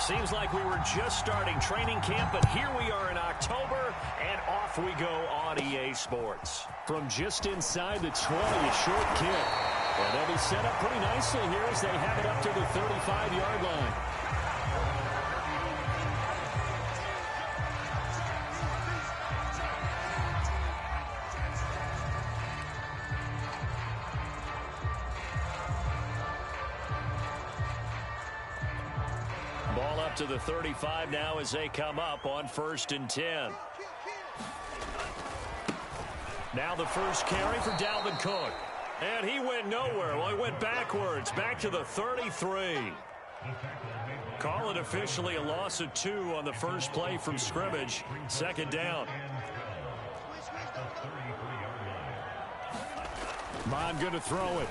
Seems like we were just starting training camp, but here we are in October, and off we go on EA Sports. From just inside the 20, a short kick. And they'll be set up pretty nicely here as they have it up to the 35-yard line. Ball up to the 35 now as they come up on 1st and 10. Now the first carry for Dalvin Cook. And he went nowhere. Well, he went backwards, back to the 33. Call it officially a loss of 2 on the first play from scrimmage. 2nd down. Mon going to throw it.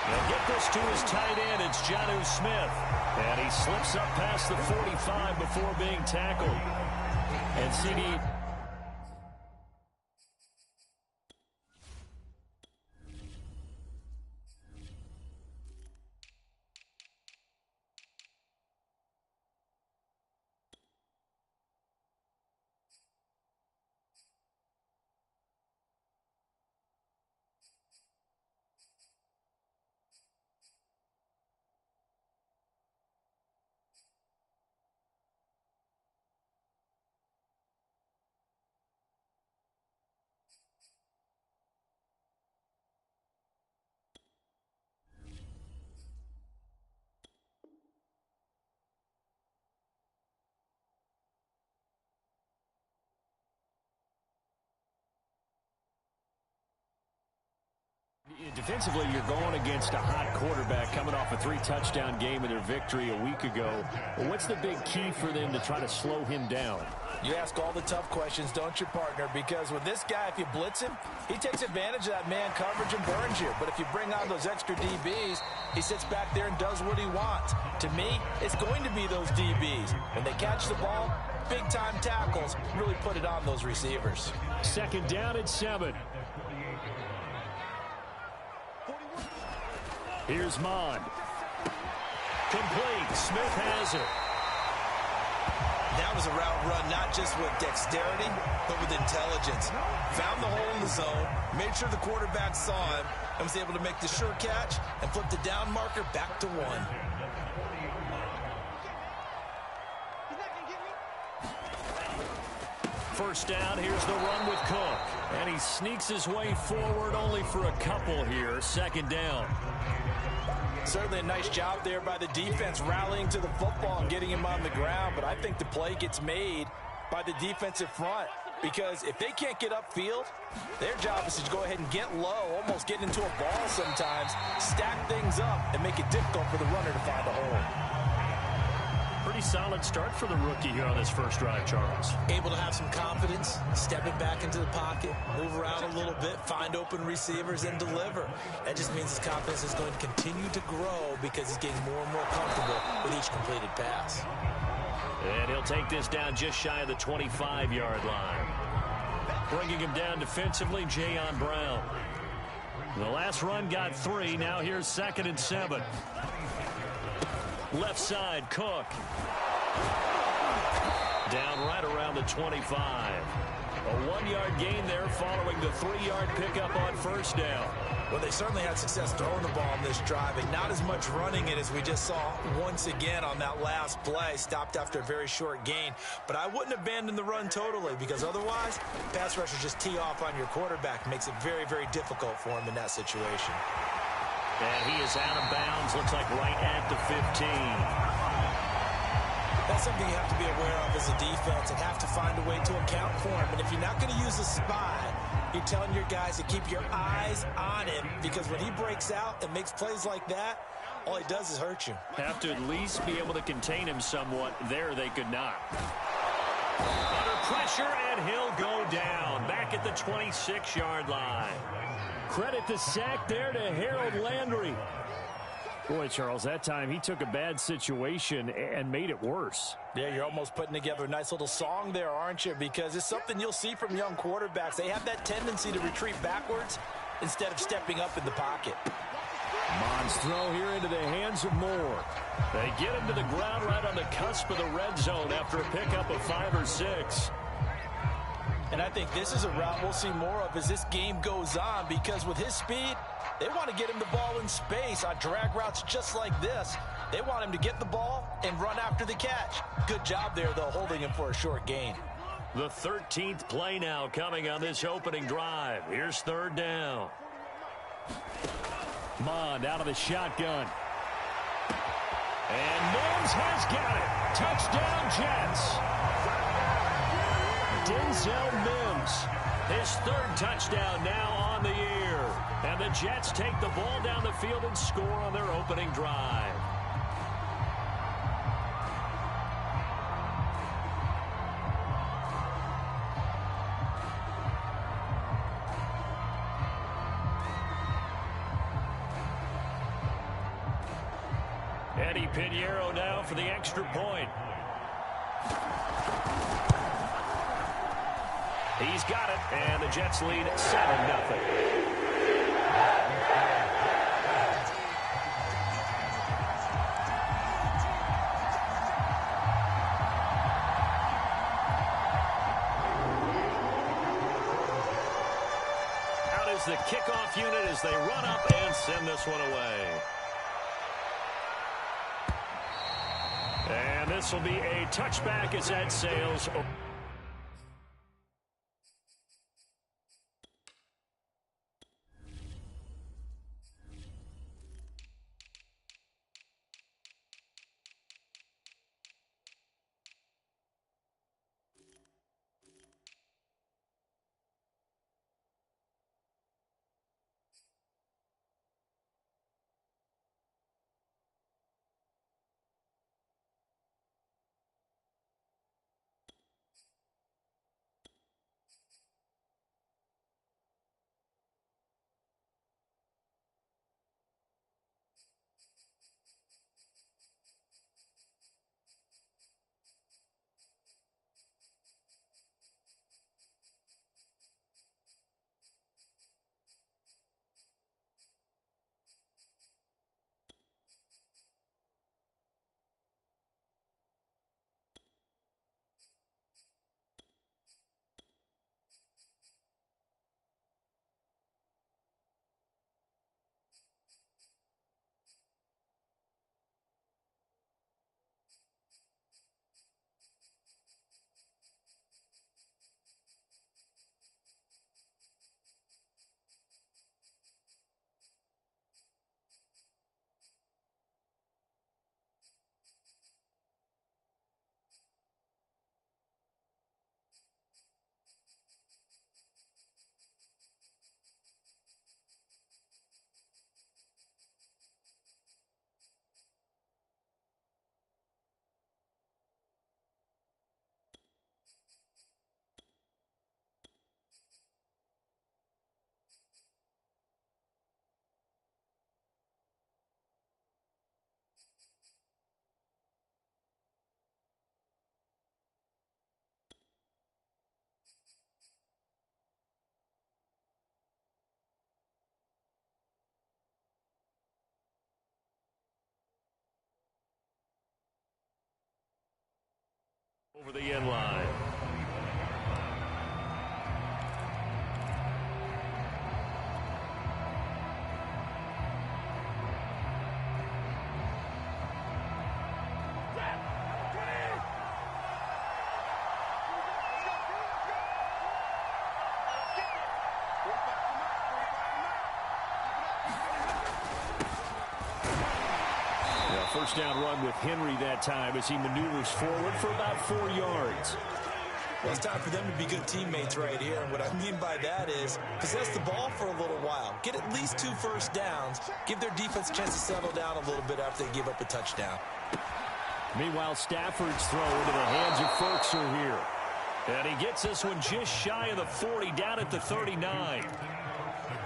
They'll get this to his tight end. It's Jonnu Smith. And he slips up past the 45 before being tackled. And CD... Defensively, you're going against a hot quarterback coming off a 3-touchdown game in their victory a week ago. Well, what's the big key for them to try to slow him down? You ask all the tough questions, don't you, partner? Because with this guy, if you blitz him, he takes advantage of that man coverage and burns you. But if you bring on those extra DBs, he sits back there and does what he wants. To me, it's going to be those DBs. When they catch the ball, big-time tackles really put it on those receivers. 2nd down and 7. Here's Mon. Complete. Smith has it. That was a route run, not just with dexterity, but with intelligence. Found the hole in the zone, made sure the quarterback saw him, and was able to make the sure catch and flip the down marker back to 1. First down, here's the run with Cook. And he sneaks his way forward only for a couple here. 2nd down. Certainly a nice job there by the defense rallying to the football and getting him on the ground. But I think the play gets made by the defensive front. Because if they can't get upfield, their job is to go ahead and get low, almost get into a ball sometimes, stack things up, and make it difficult for the runner to find a hole. Pretty solid start for the rookie here on this first drive, Charles. Able to have some confidence, stepping back into the pocket, move around a little bit, find open receivers, and deliver. That just means his confidence is going to continue to grow because he's getting more and more comfortable with each completed pass. And he'll take this down just shy of the 25-yard line. Bringing him down defensively, Jayon Brown. The last run got 3. Now here's 2nd and 7. Left side, Cook. Down right around the 25. A 1-yard gain there following the 3-yard pickup on 1st down. Well, they certainly had success throwing the ball on this drive, and not as much running it as we just saw once again on that last play. Stopped after a very short gain. But I wouldn't abandon the run totally, because otherwise, pass rushers just tee off on your quarterback. Makes it very, very difficult for him in that situation. And he is out of bounds, looks like right at the 15. That's something you have to be aware of as a defense and have to find a way to account for him. And if you're not going to use a spy, you're telling your guys to keep your eyes on him, because when he breaks out and makes plays like that, all he does is hurt you. Have to at least be able to contain him somewhat. There they could not. Under pressure, and he'll go down. Back at the 26-yard line. Credit the sack there to Harold Landry. Boy, Charles, that time he took a bad situation and made it worse. Yeah, you're almost putting together a nice little song there, aren't you? Because it's something you'll see from young quarterbacks. They have that tendency to retreat backwards instead of stepping up in the pocket. Mon's throw here into the hands of Moore. They get him to the ground right on the cusp of the red zone after a pickup of 5 or 6. And I think this is a route we'll see more of as this game goes on, because with his speed, they want to get him the ball in space on drag routes just like this. They want him to get the ball and run after the catch. Good job there, though, holding him for a short gain. The 13th play now coming on this opening drive. Here's 3rd down. Mond out of the shotgun. And Mims has got it. Touchdown, Jets. Denzel Mims, his 3rd touchdown now on the year. And the Jets take the ball down the field and score on their opening drive. Eddie Pinheiro now for the extra point. He's got it, and the Jets lead 7-0. Out is the kickoff unit as they run up and send this one away. And this will be a touchback as that sails. Over the end line. First down run with Henry that time as he maneuvers forward for about 4 yards. Well, it's time for them to be good teammates right here. And what I mean by that is possess the ball for a little while. Get at least 2 first downs. Give their defense a chance to settle down a little bit after they give up a touchdown. Meanwhile, Stafford's throw into the hands of Ferkser here. And he gets this one just shy of the 40, down at the 39.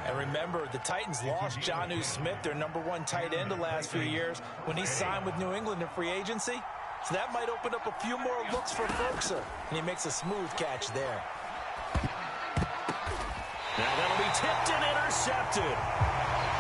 And remember, the Titans lost Jonnu Smith, their #1 tight end the last few years, when he signed with New England in free agency. So that might open up a few more looks for Ferkser. And he makes a smooth catch there. Now that'll be tipped and intercepted.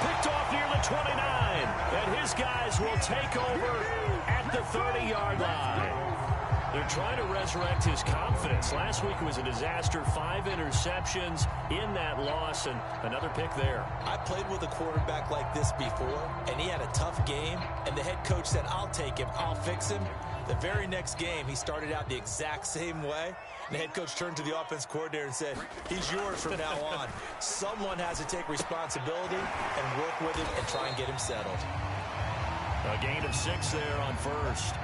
Picked off near the 29. And his these guys will take over at the 30-yard line. They're trying to resurrect his confidence. Last week was a disaster. 5 interceptions in that loss, and another pick there. I played with a quarterback like this before, and he had a tough game, and the head coach said, I'll take him, I'll fix him. The very next game, he started out the exact same way. And the head coach turned to the offense coordinator and said, he's yours from now on. Someone has to take responsibility and work with him and try and get him settled. A gain of 6 there on first.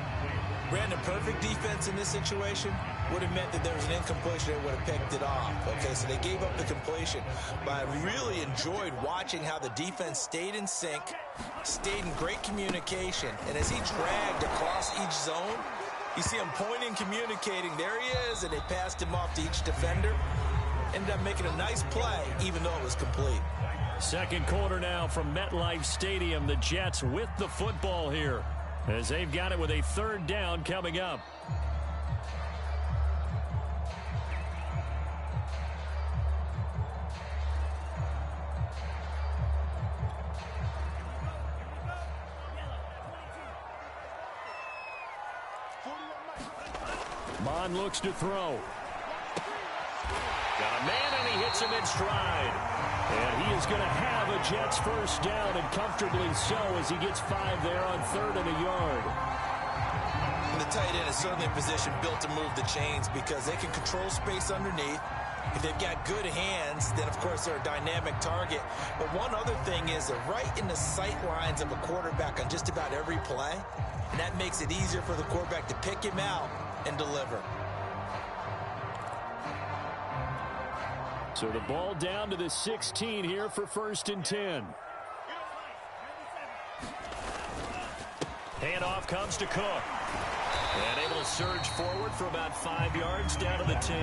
Brandon, perfect defense in this situation would have meant that there was an incompletion. They would have picked it off. Okay, so they gave up the completion. But I really enjoyed watching how the defense stayed in sync, stayed in great communication. And as he dragged across each zone, you see him pointing, communicating. There he is, and they passed him off to each defender. Ended up making a nice play, even though it was complete. Second quarter now from MetLife Stadium. The Jets with the football here, as they've got it with a 3rd down coming up. Mon looks to throw. Got a man, and he hits him in stride. And he is going to have a Jets 1st down, and comfortably so, as he gets 5 there on 3rd and a yard. And the tight end is certainly a position built to move the chains because they can control space underneath. If they've got good hands, then, of course, they're a dynamic target. But one other thing is they're right in the sight lines of a quarterback on just about every play, and that makes it easier for the quarterback to pick him out and deliver. So the ball down to the 16 here for 1st and 10. Handoff comes to Cook. And able to surge forward for about 5 yards down to the 10.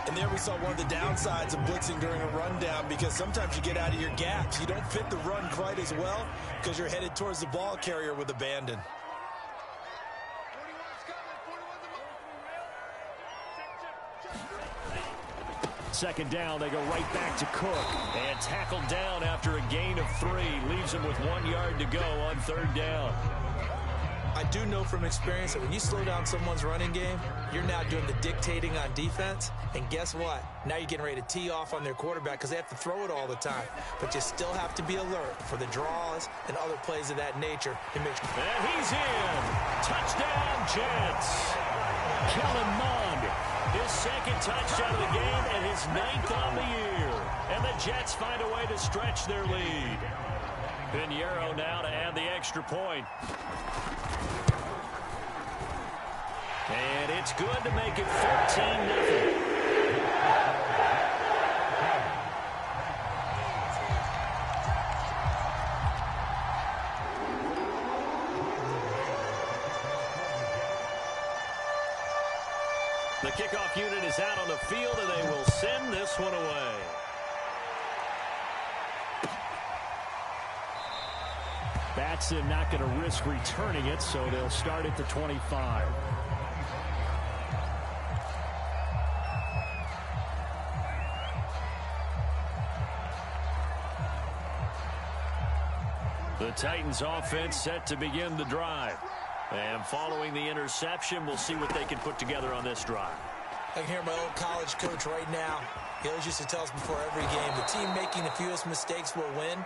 And there we saw one of the downsides of blitzing during a rundown, because sometimes you get out of your gaps. You don't fit the run quite as well because you're headed towards the ball carrier with abandon. Second down, they go right back to Cook. And tackled down after a gain of 3. Leaves him with 1 yard to go on 3rd down. I do know from experience that when you slow down someone's running game, you're now doing the dictating on defense. And guess what? Now you're getting ready to tee off on their quarterback because they have to throw it all the time. But you still have to be alert for the draws and other plays of that nature. And he's in. Touchdown, Jets. Kellen Mond, his 2nd touchdown of the game and his 9th on the year. And the Jets find a way to stretch their lead. Pinheiro now to add the extra point. And it's good to make it 14-0. The kickoff unit is out on the field, and they will send this one away. Batson not going to risk returning it, so they'll start at the 25. The Titans offense set to begin the drive. And following the interception, we'll see what they can put together on this drive. I can hear my old college coach right now. He always used to tell us before every game, the team making the fewest mistakes will win.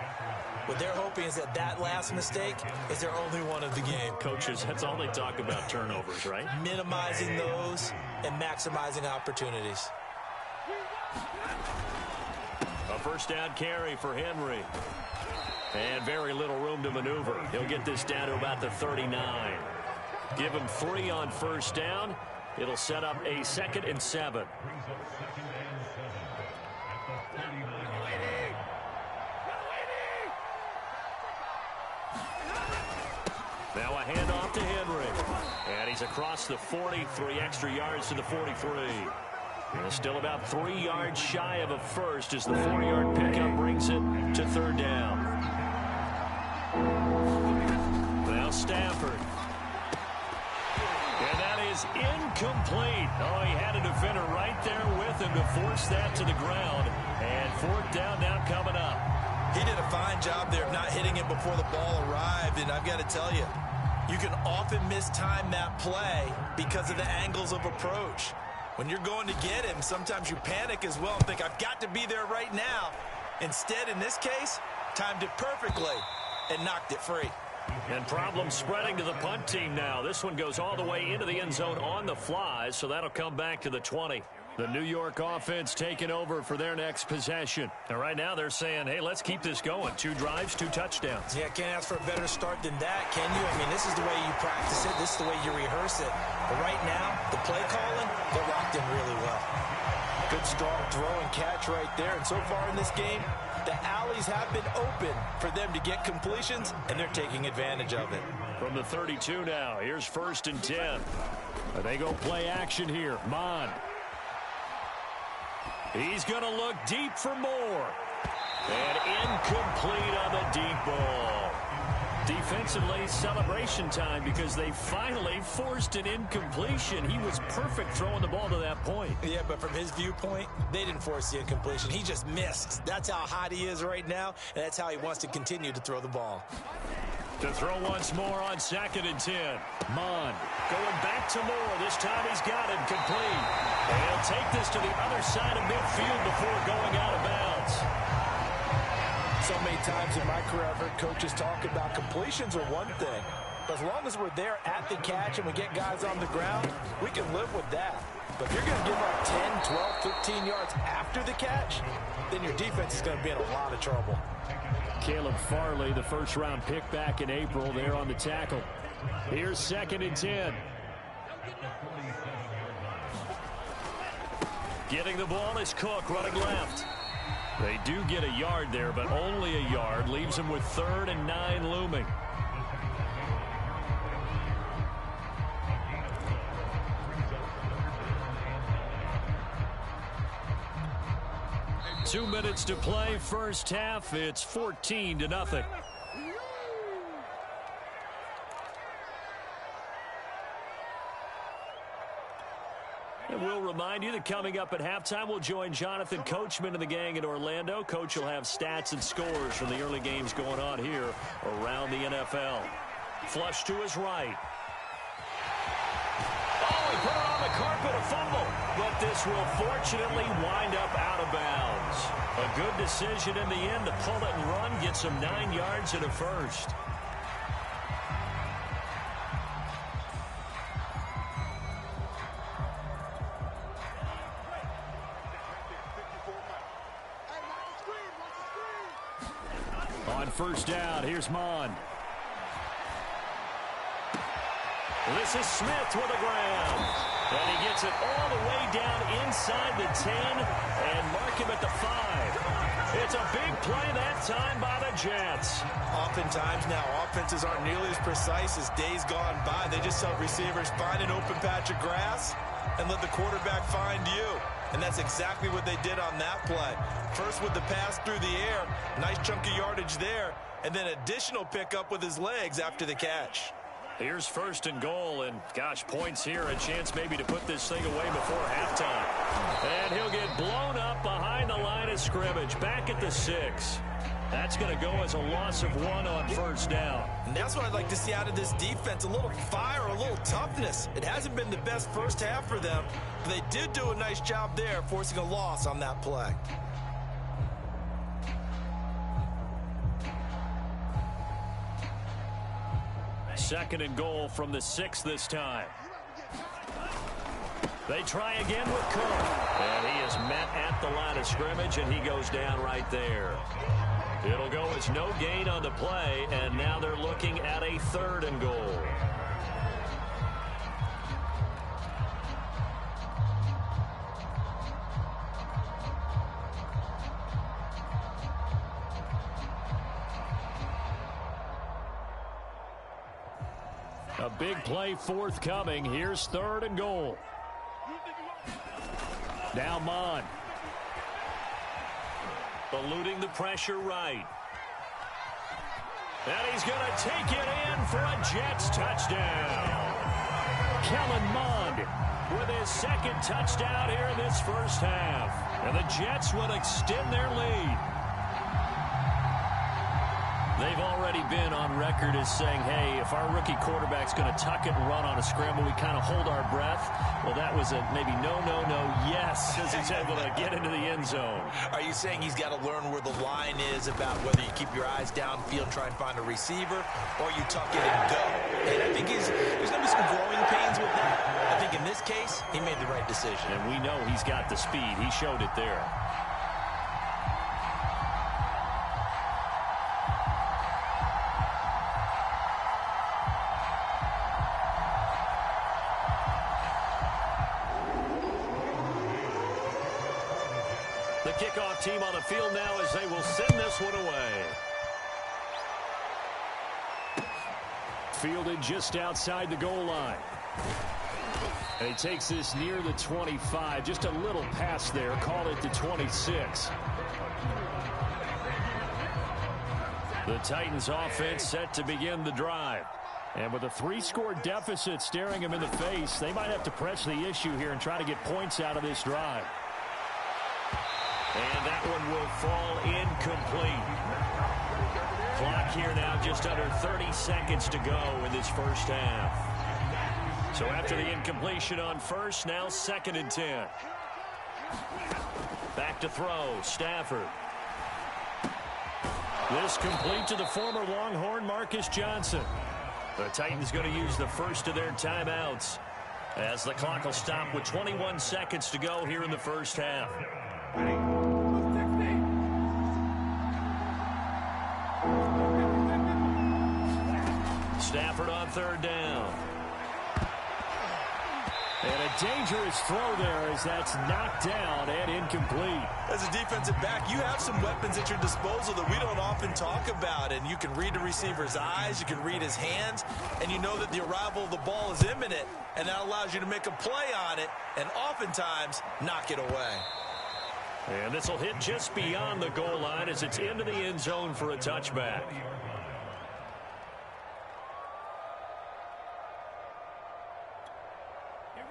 What they're hoping is that that last mistake is their only one of the game. Coaches, that's all they talk about, turnovers, right? Minimizing those and maximizing opportunities. A 1st down carry for Henry. And very little room to maneuver. He'll get this down to about the 39. Give him 3 on 1st down. It'll set up a 2nd and 7. Now a handoff to Henry. And he's across the 40, 3 extra yards to the 43. And still about 3 yards shy of a first as the 4-yard pickup brings it to 3rd down. Now Stafford. And that is incomplete. Oh, he had a defender right there with him to force that to the ground. And 4th down now coming up. He did a fine job there of not hitting it before the ball arrived, and I've got to tell you, you can often mistime that play because of the angles of approach. When you're going to get him, sometimes you panic as well and think, I've got to be there right now. Instead, in this case, timed it perfectly and knocked it free. And problems spreading to the punt team now. This one goes all the way into the end zone on the fly, so that'll come back to the 20. The New York offense taking over for their next possession. And right now they're saying, hey, let's keep this going. 2 drives, 2 touchdowns. Yeah, can't ask for a better start than that, can you? I mean, this is the way you practice it. This is the way you rehearse it. But right now, the play calling, they're locked in really well. Good strong throw and catch right there. And so far in this game, the alleys have been open for them to get completions, and they're taking advantage of it. From the 32 now, here's 1st and 10. They go play action here. Mond. He's going to look deep for more. And incomplete on the deep ball. Defensively, celebration time because they finally forced an incompletion. He was perfect throwing the ball to that point. Yeah, but from his viewpoint, they didn't force the incompletion. He just missed. That's how hot he is right now, and that's how he wants to continue to throw the ball. To throw once more on 2nd and 10. Mond going back to Moore. This time he's got it complete. And he'll take this to the other side of midfield before going out of bounds. So many times in my career I've heard coaches talk about completions are one thing. But as long as we're there at the catch and we get guys on the ground, we can live with that. But if you're going to give up 10, 12, 15 yards after the catch, then your defense is going to be in a lot of trouble. Caleb Farley, the first-round pick back in April, there on the tackle. Here's 2nd and 10. Getting the ball is Cook running left. They do get a yard there, but only a yard. Leaves them with 3rd and 9 looming. Two minutes to play, first half. It's 14-0. And we'll remind you that coming up at halftime, we'll join Jonathan Coachman and the gang in Orlando. Coach will have stats and scores from the early games going on here around the NFL. Flush to his right. Oh, he put it on the carpet, a fumble. But this will fortunately wind up out of bounds. A good decision in the end to pull it and run, get some 9 yards and a first. On first down, here's Mond. This is Smith with the ground. And he gets it all the way down inside the 10 and mark him at the 5. It's a big play that time by the Jets. Oftentimes now, offenses aren't nearly as precise as days gone by. They just help receivers find an open patch of grass and let the quarterback find you. And that's exactly what they did on that play. First with the pass through the air, nice chunk of yardage there, and then additional pickup with his legs after the catch. Here's 1st and goal, and gosh, points here, a chance maybe to put this thing away before halftime. And he'll get blown up behind the line of scrimmage, back at the 6. That's going to go as a loss of 1 on first down. And that's what I'd like to see out of this defense, a little fire, a little toughness. It hasn't been the best first half for them, but they did do a nice job there, forcing a loss on that play. Second and goal from the 6 this time. They try again with Cook. And he is met at the line of scrimmage, and he goes down right there. It'll go as no gain on the play, and now they're looking at a 3rd and goal. A big play forthcoming. Here's 3rd and goal. Now Mond. Eluding the pressure right. And he's going to take it in for a Jets touchdown. Kellen Mond with his 2nd touchdown here in this first half. And the Jets will extend their lead. They've already been on record as saying, hey, if our rookie quarterback's going to tuck it and run on a scramble, we kind of hold our breath. Well, that was a maybe no, yes, as he's able to get into the end zone. Are you saying he's got to learn where the line is about whether you keep your eyes downfield and try and find a receiver, or you tuck it and go? And I think there's going to be some growing pains with that. I think in this case, he made the right decision. And we know he's got the speed. He showed it there. The kickoff team on the field now as they will send this one away. Fielded just outside the goal line. And he takes this near the 25. Just a little pass there. Call it the 26. The Titans offense set to begin the drive. And with a 3-score deficit staring him in the face, they might have to press the issue here and try to get points out of this drive. And that one will fall incomplete. Clock here now just under 30 seconds to go in this first half. So after the incompletion on first, now 2nd and 10. Back to throw, Stafford. This complete to the former Longhorn, Marcus Johnson. The Titans going to use the first of their timeouts as the clock will stop with 21 seconds to go here in the first half. Stafford on 3rd down. And a dangerous throw there as that's knocked down and incomplete. As a defensive back, you have some weapons at your disposal that we don't often talk about. And you can read the receiver's eyes, you can read his hands, and you know that the arrival of the ball is imminent. And that allows you to make a play on it and oftentimes knock it away. And this will hit just beyond the goal line as it's into the end zone for a touchback.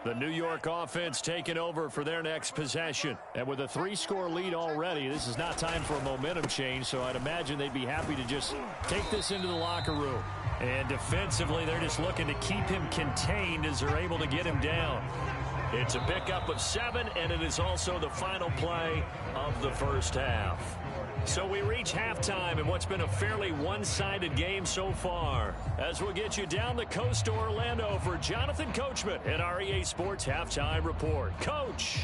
The New York offense taking over for their next possession. And with a 3-score lead already, this is not time for a momentum change, so I'd imagine they'd be happy to just take this into the locker room. And defensively, they're just looking to keep him contained as they're able to get him down. It's a pickup of 7, and it is also the final play of the first half. So we reach halftime in what's been a fairly one-sided game so far. As we'll get you down the coast to Orlando for Jonathan Coachman and our EA Sports Halftime Report. Coach.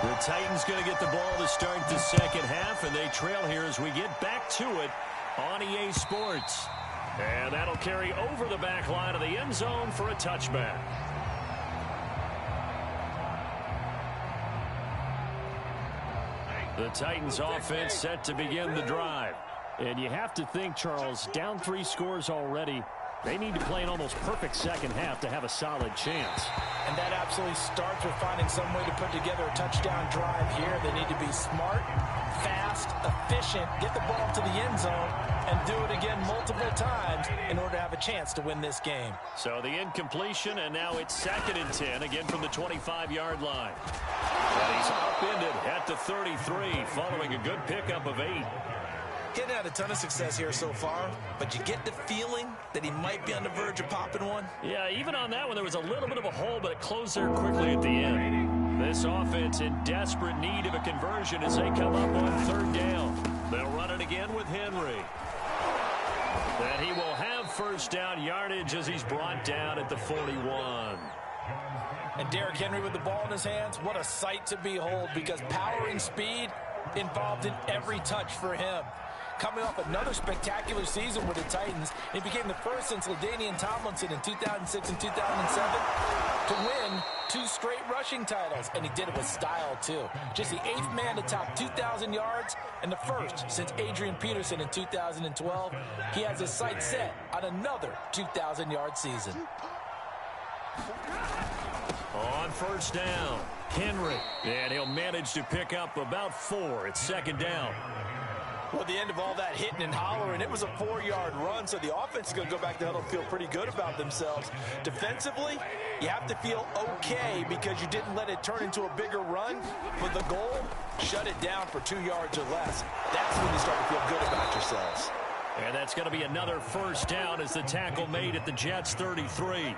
The Titans going to get the ball to start the second half, and they trail here as we get back to it on EA Sports. And that'll carry over the back line of the end zone for a touchback. The Titans offense set to begin the drive. And you have to think, Charles, down 3 scores already. They need to play an almost perfect second half to have a solid chance. And that absolutely starts with finding some way to put together a touchdown drive here. They need to be smart, fast, efficient, get the ball to the end zone, and do it again multiple times in order to have a chance to win this game. So the incompletion, and now it's 2nd and 10, again from the 25-yard line. And he's upended at the 33, following a good pickup of 8. He hadn't had a ton of success here so far, but you get the feeling that he might be on the verge of popping one. Yeah, even on that one, there was a little bit of a hole, but it closed there quickly at the end. This offense in desperate need of a conversion as they come up on 3rd down. They'll run it again with Henry. And he will have first down yardage as he's brought down at the 41. And Derrick Henry with the ball in his hands, what a sight to behold, because power and speed involved in every touch for him. Coming off another spectacular season with the Titans, he became the first since LaDainian Tomlinson in 2006 and 2007 to win 2 straight rushing titles, and he did it with style too. Just the 8th man to top 2,000 yards and the first since Adrian Peterson in 2012. He has his sights set on another 2,000-yard season. On first down, Henry, and he'll manage to pick up about 4 at 2nd down. Well, at the end of all that hitting and hollering, it was a 4-yard run, so the offense is going to go back to the huddle and feel pretty good about themselves. Defensively, you have to feel okay because you didn't let it turn into a bigger run. But the goal, shut it down for 2 yards or less. That's when you start to feel good about yourselves. And that's going to be another first down as the tackle made at the Jets' 33.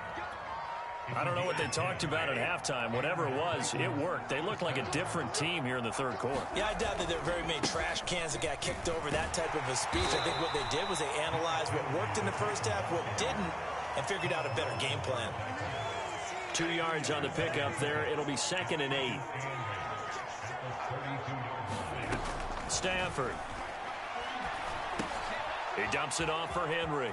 I don't know what they talked about at halftime. Whatever it was, it worked. They looked like a different team here in the third quarter. Yeah, I doubt that there were very many trash cans that got kicked over, that type of a speech. I think what they did was they analyzed what worked in the first half, what didn't, and figured out a better game plan. 2 yards on the pickup there. It'll be 2nd and 8. Stafford. He dumps it off for Henry.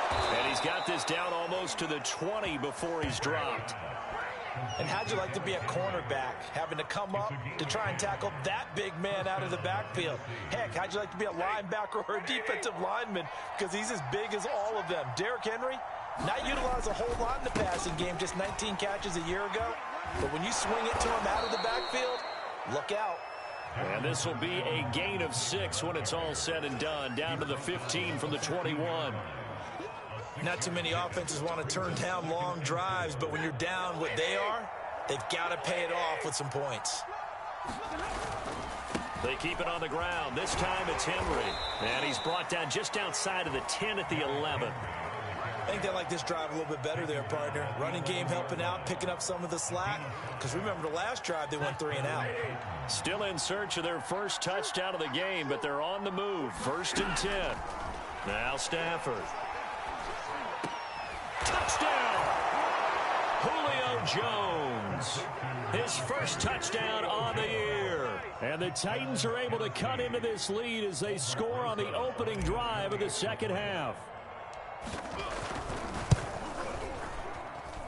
And he's got this down almost to the 20 before he's dropped. And how'd you like to be a cornerback, having to come up to try and tackle that big man out of the backfield? Heck, how'd you like to be a linebacker or a defensive lineman, because he's as big as all of them? Derrick Henry, not utilized a whole lot in the passing game, just 19 catches a year ago. But when you swing it to him out of the backfield, look out. And this will be a gain of 6 when it's all said and done, down to the 15 from the 21. Not too many offenses want to turn down long drives, but when you're down what they are, they've got to pay it off with some points. They keep it on the ground. This time it's Henry. And he's brought down just outside of the 10 at the 11. I think they like this drive a little bit better there, partner. Running game helping out, picking up some of the slack. Because remember, the last drive, they went 3 and out. Still in search of their first touchdown of the game, but they're on the move. 1st and 10. Now Stafford. Touchdown! Julio Jones. His first touchdown on the year. And the Titans are able to cut into this lead as they score on the opening drive of the second half.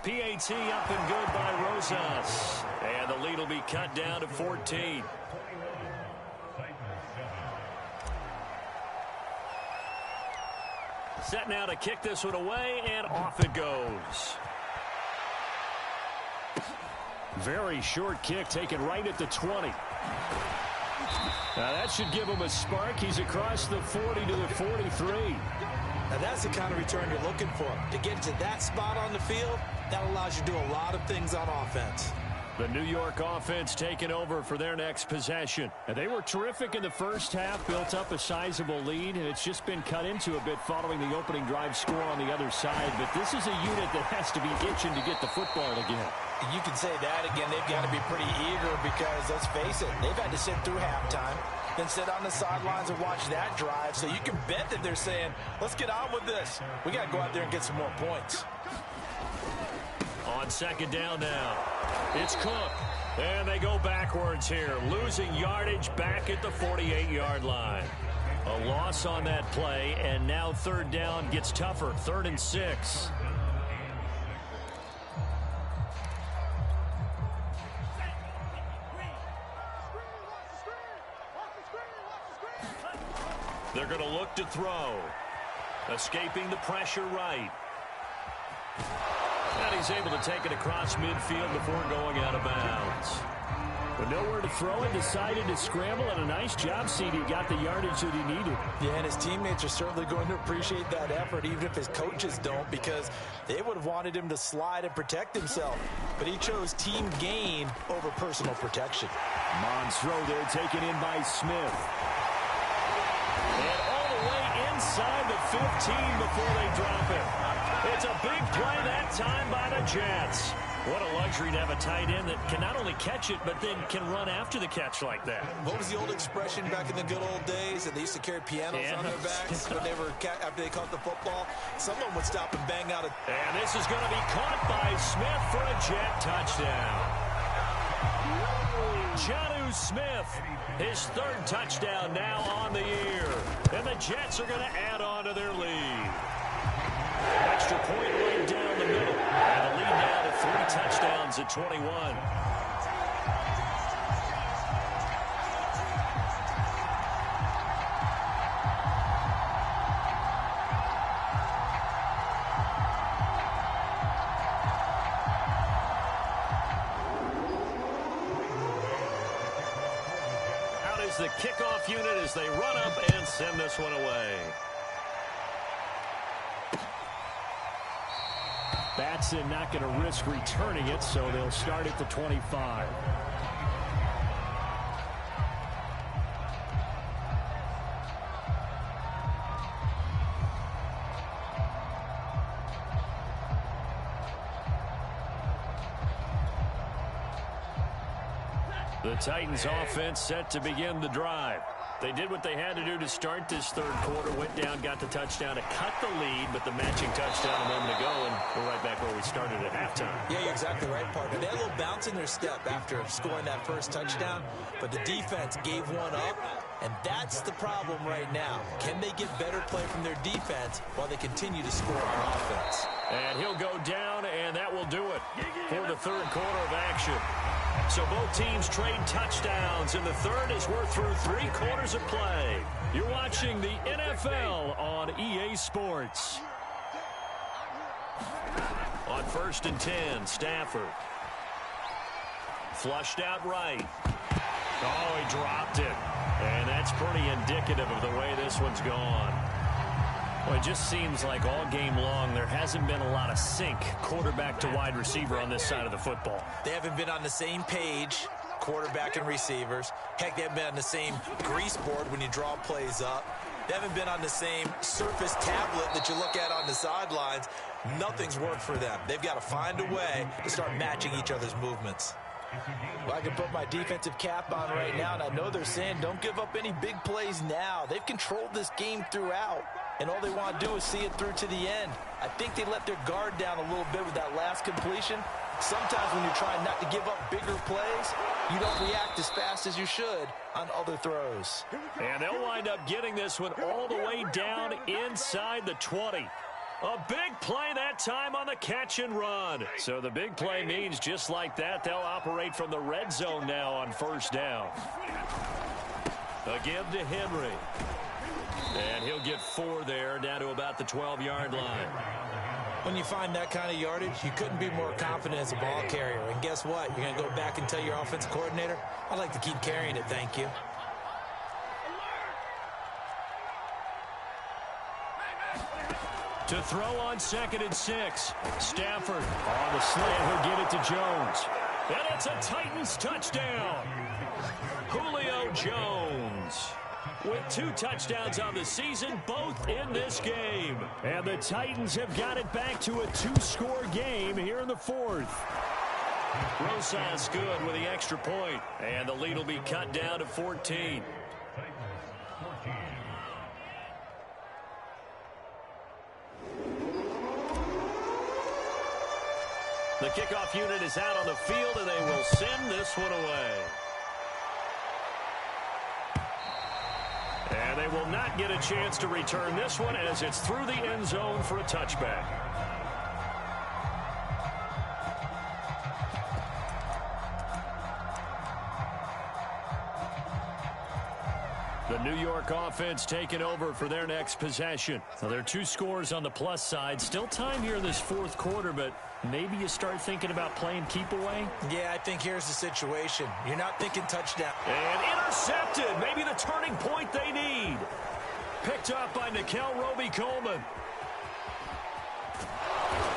PAT up and good by Rosas. And the lead will be cut down to 14. Set now to kick this one away, and off it goes. Very short kick taken right at the 20. Now that should give him a spark. He's across the 40 to the 43. Now that's the kind of return you're looking for. To get to that spot on the field, that allows you to do a lot of things on offense. The New York offense taking over for their next possession. And they were terrific in the first half, built up a sizable lead, and it's just been cut into a bit following the opening drive score on the other side. But this is a unit that has to be itching to get the football again. You can say that again. They've got to be pretty eager because, let's face it, they've had to sit through halftime, then sit on the sidelines and watch that drive. So you can bet that they're saying, let's get on with this. We got to go out there and get some more points. On 2nd down now, it's Cook. And they go backwards here, losing yardage back at the 48-yard line. A loss on that play, and now 3rd down gets tougher, 3rd and 6. They're going to look to throw. Escaping the pressure right. And he's able to take it across midfield before going out of bounds. But nowhere to throw it, decided to scramble, and a nice job, CD. Got the yardage that he needed. Yeah, and his teammates are certainly going to appreciate that effort, even if his coaches don't, because they would have wanted him to slide and protect himself. But he chose team gain over personal protection. Monroe there taken in by Smith. And all the way inside the 15 before they drop it. It's a big play that time by the Jets. What a luxury to have a tight end that can not only catch it, but then can run after the catch like that. What was the old expression back in the good old days that they used to carry pianos on their backs when they were after they caught the football? Someone would stop and bang out a... And this is going to be caught by Smith for a Jet touchdown. Jonnu Smith, his 3rd touchdown now on the year. And the Jets are going to add on to their lead. Extra point right down the middle. And the lead now to 3 touchdowns at 21. the kickoff unit as they run up and send this one away. Batson not going to risk returning it, so they'll start at the 25. The Titans offense set to begin the drive. They did what they had to do to start this third quarter, went down, got the touchdown to cut the lead, but the matching touchdown a moment ago, and we're right back where we started at halftime. Yeah, you're exactly right, partner. They had a little bounce in their step after scoring that first touchdown, but the defense gave one up, and that's the problem right now. Can they get better play from their defense while they continue to score on offense? And he'll go down, and that will do it for the third quarter of action. So both teams trade touchdowns, and the third as we're through 3 quarters of play. You're watching the NFL on EA Sports. On 1st and 10, Stafford. Flushed out right. Oh, he dropped it. And that's pretty indicative of the way this one's gone. Well, it just seems like all game long there hasn't been a lot of sync quarterback to wide receiver on this side of the football. They haven't been on the same page, quarterback and receivers. Heck, they haven't been on the same grease board when you draw plays up. They haven't been on the same surface tablet that you look at on the sidelines. Nothing's worked for them. They've got to find a way to start matching each other's movements. Well, I can put my defensive cap on right now, and I know they're saying don't give up any big plays now. They've controlled this game throughout, and all they want to do is see it through to the end. I think they let their guard down a little bit with that last completion. Sometimes when you're trying not to give up bigger plays, you don't react as fast as you should on other throws. And they'll wind up getting this one all the way down inside the 20. A big play that time on the catch and run. So the big play means just like that, they'll operate from the red zone now on 1st down. A give to Henry. And he'll get 4 there, down to about the 12-yard line. When you find that kind of yardage, you couldn't be more confident as a ball carrier. And guess what? You're going to go back and tell your offensive coordinator, I'd like to keep carrying it, thank you. To throw on 2nd and 6. Stafford on the slant. He'll get it to Jones. And it's a Titans touchdown. Julio Jones with 2 touchdowns on the season, both in this game. And the Titans have got it back to a 2-score game here in the 4th. Rosas good with the extra point. And the lead will be cut down to 14. The kickoff unit is out on the field, and they will send this one away. And they will not get a chance to return this one as it's through the end zone for a touchback. The New York offense taking over for their next possession. Now, there are 2 scores on the plus side. Still time here in this 4th quarter, but maybe you start thinking about playing keep away? Yeah, I think here's the situation. You're not thinking touchdown. And intercepted. Maybe the turning point they need. Picked up by Nikel Roby-Coleman.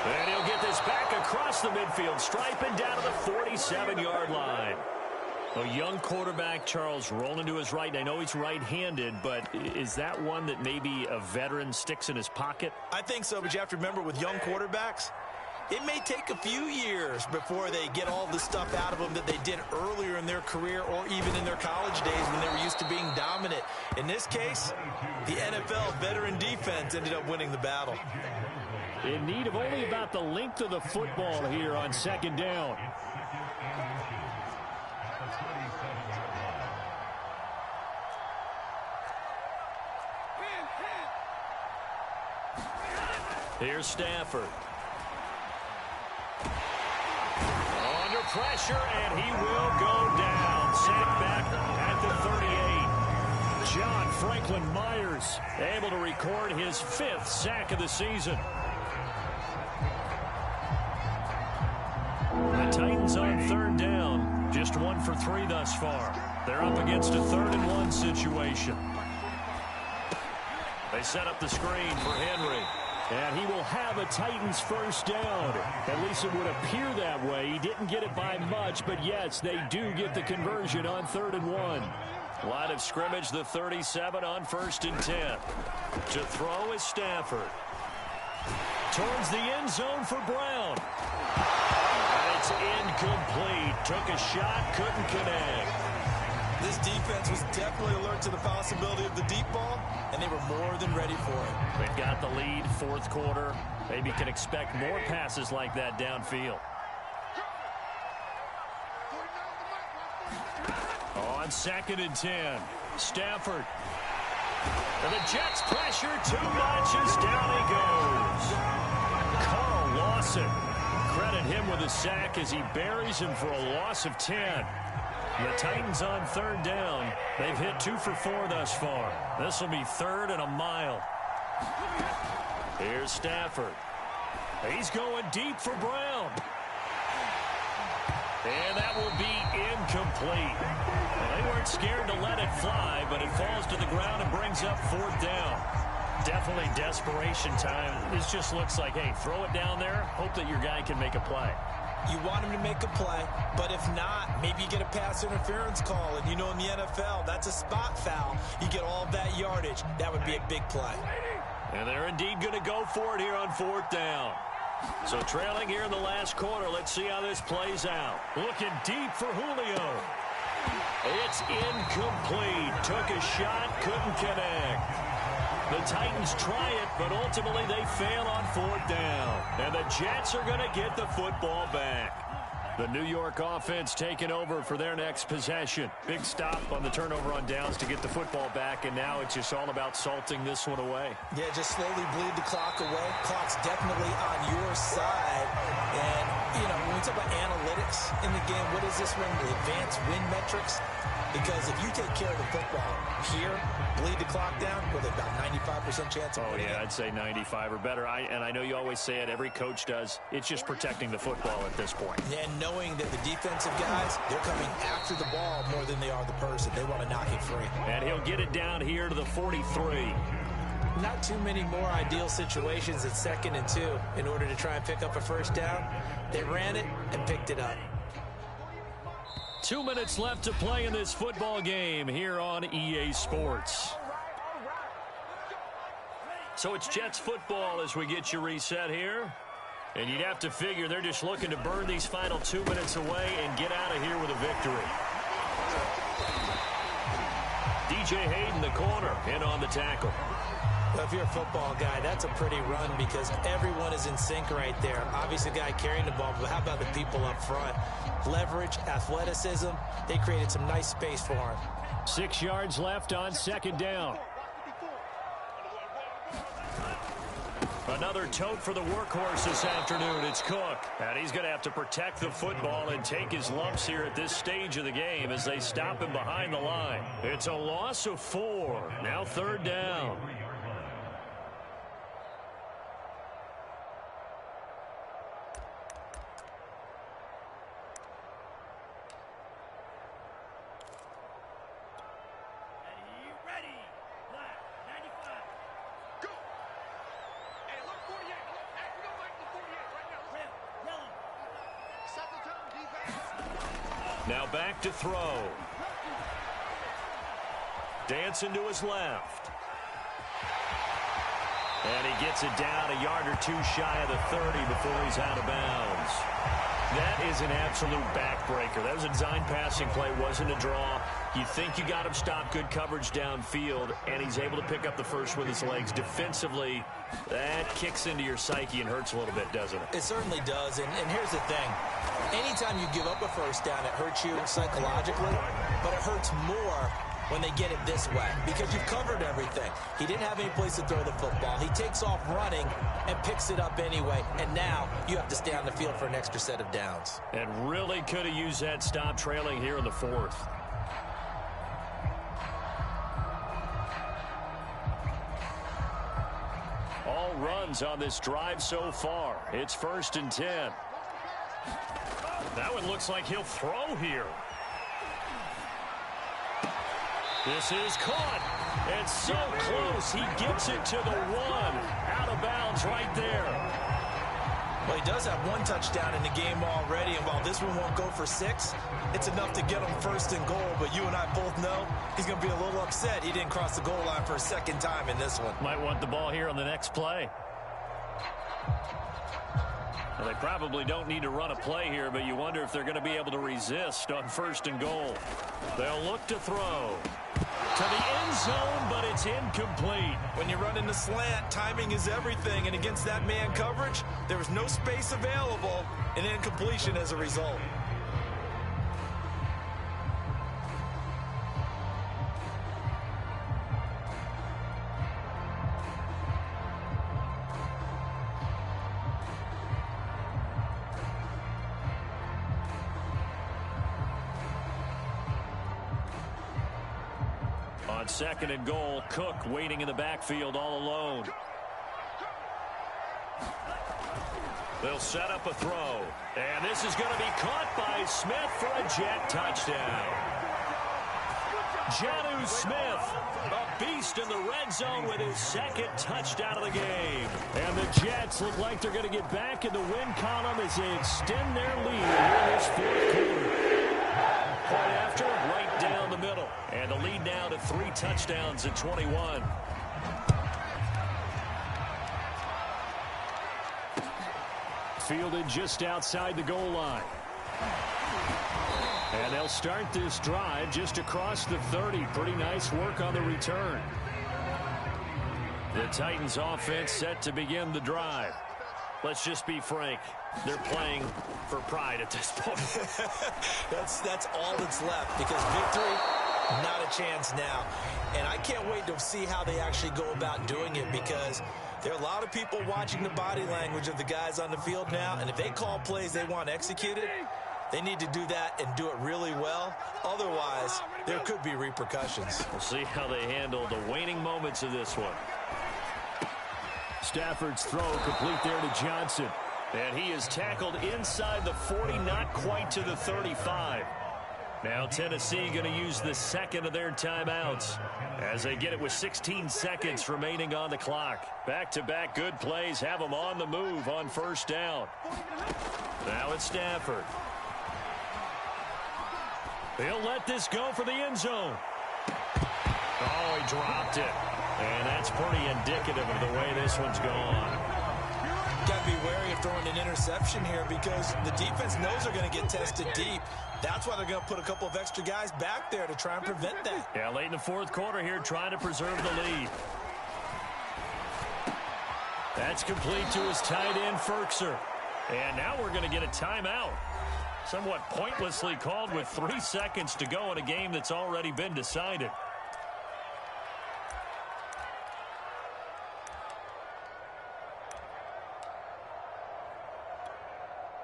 And he'll get this back across the midfield stripe and down to the 47-yard line. A young quarterback, Charles, rolling to his right. And I know he's right-handed, but is that one that maybe a veteran sticks in his pocket? I think so, but you have to remember with young quarterbacks, it may take a few years before they get all the stuff out of them that they did earlier in their career or even in their college days when they were used to being dominant. In this case, the NFL veteran defense ended up winning the battle. In need of only about the length of the football here on 2nd down. Here's Stafford. Under pressure, and he will go down. Sacked back at the 38. John Franklin Myers able to record his 5th sack of the season. The Titans on 3rd down. Just 1 for 3 thus far. They're up against a 3rd and 1 situation. They set up the screen for Henry. And he will have a Titans first down. At least it would appear that way. He didn't get it by much, but yes, they do get the conversion on 3rd and 1. Line of scrimmage, the 37 on 1st and 10. To throw is Stafford. Towards the end zone for Brown. And it's incomplete. Took a shot, couldn't connect. This defense was definitely alert to the possibility of the deep ball, and they were more than ready for it. They've got the lead, 4th quarter. Maybe can expect more passes like that downfield. On 2nd and 10, Stafford. And the Jets pressure too much as down he goes. Carl Lawson. Credit him with a sack as he buries him for a loss of 10. The Titans on 3rd down. They've hit 2 for 4 thus far. This will be 3rd and a mile. Here's Stafford. He's going deep for Brown. And that will be incomplete. Well, they weren't scared to let it fly, but it falls to the ground and brings up 4th down. Definitely desperation time. This just looks like, hey, throw it down there, hope that your guy can make a play. You want him to make a play, but if not, maybe you get a pass interference call. And you know in the NFL, that's a spot foul. You get all that yardage. That would be a big play. And they're indeed going to go for it here on 4th down. So trailing here in the last quarter, let's see how this plays out. Looking deep for Julio. It's incomplete. Took a shot, couldn't connect. The Titans try it, but ultimately they fail on 4th down. And the Jets are going to get the football back. The New York offense taking over for their next possession. Big stop on the turnover on downs to get the football back, and now it's just all about salting this one away. Yeah, just slowly bleed the clock away. Clock's definitely on your side. And, you know, when we talk about analytics in the game, what is this one? The advanced win metrics? Because if you take care of the football here, bleed the clock down with about 95% chance of winning. Oh, yeah, I'd say 95 or better. And I know you always say it, every coach does. It's just protecting the football at this point. And knowing that the defensive guys, they're coming after the ball more than they are the person. They want to knock it free. And he'll get it down here to the 43. Not too many more ideal situations at 2nd and 2 in order to try and pick up a first down. They ran it and picked it up. 2 minutes left to play in this football game here on EA Sports. So it's Jets football as we get you reset here. And you'd have to figure they're just looking to burn these final 2 minutes away and get out of here with a victory. DJ Hayden, the corner, in on the tackle. Well, if you're a football guy, that's a pretty run because everyone is in sync right there. Obviously, the guy carrying the ball, but how about the people up front? Leverage, athleticism, they created some nice space for him. 6 yards left on 2nd down. Another tote for the workhorse this afternoon. It's Cook. And he's going to have to protect the football and take his lumps here at this stage of the game as they stop him behind the line. It's a loss of 4. Now 3rd down. Now back to throw. Dancing to his left. And he gets it down a yard or two shy of the 30 before he's out of bounds. That is an absolute backbreaker. That was a design passing play, wasn't a draw. You think you got him stopped, good coverage downfield, and he's able to pick up the first with his legs. Defensively, that kicks into your psyche and hurts a little bit, doesn't it? It certainly does, and here's the thing. Anytime you give up a first down, it hurts you psychologically, but it hurts more when they get it this way because you've covered everything. He didn't have any place to throw the football. He takes off running and picks it up anyway, and now you have to stay on the field for an extra set of downs. And really could have used that stop trailing here in the 4th. All runs on this drive so far. It's 1st and 10. That one looks like he'll throw here. This is caught. And so close, he gets it to the 1. Out of bounds right there. Well, he does have one touchdown in the game already, and while this one won't go for 6, it's enough to get him first and goal. But you and I both know he's going to be a little upset he didn't cross the goal line for a second time in this one. Might want the ball here on the next play. Well, they probably don't need to run a play here, but you wonder if they're going to be able to resist on first and goal. They'll look to throw to the end zone, but it's incomplete. When you run in the slant, timing is everything, and against that man coverage, there was no space available, and incompletion as a result. On second and goal, Cook waiting in the backfield all alone. They'll set up a throw. And this is going to be caught by Smith for a Jet touchdown. Jonnu Smith, a beast in the red zone with his second touchdown of the game. And the Jets look like they're going to get back in the win column as they extend their lead in this fourth quarter. Point after, right down the middle. And the lead now to 3 touchdowns at 21. Fielded just outside the goal line. And they'll start this drive just across the 30. Pretty nice work on the return. The Titans offense set to begin the drive. Let's just be frank. They're playing for pride at this point. That's all that's left, because victory, not a chance now. And I can't wait to see how they actually go about doing it, because there are a lot of people watching the body language of the guys on the field now, and if they call plays they want executed, they need to do that and do it really well. Otherwise, there could be repercussions. We'll see how they handle the waning moments of this one. Stafford's throw complete there to Johnson. And he is tackled inside the 40, not quite to the 35. Now Tennessee going to use the second of their timeouts as they get it with 16 seconds remaining on the clock. Back-to-back good plays have them on the move on first down. Now it's Stafford. He'll let this go for the end zone. Oh, he dropped it. And that's pretty indicative of the way this one's gone. Got to be wary of throwing an interception here, because the defense knows they're going to get tested deep. That's why they're going to put a couple of extra guys back there to try and prevent that. Yeah, late in the fourth quarter here, trying to preserve the lead. That's complete to his tight end, Ferkser. And now we're going to get a timeout. Somewhat pointlessly called with 3 seconds to go in a game that's already been decided.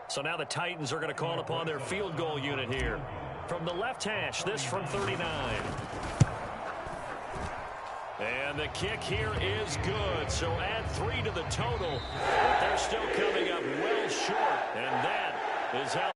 So now the Titans are going to call upon their field goal unit here. From the left hash, this from 39. And the kick here is good. So add 3 to the total. But they're still coming up well short. And that is how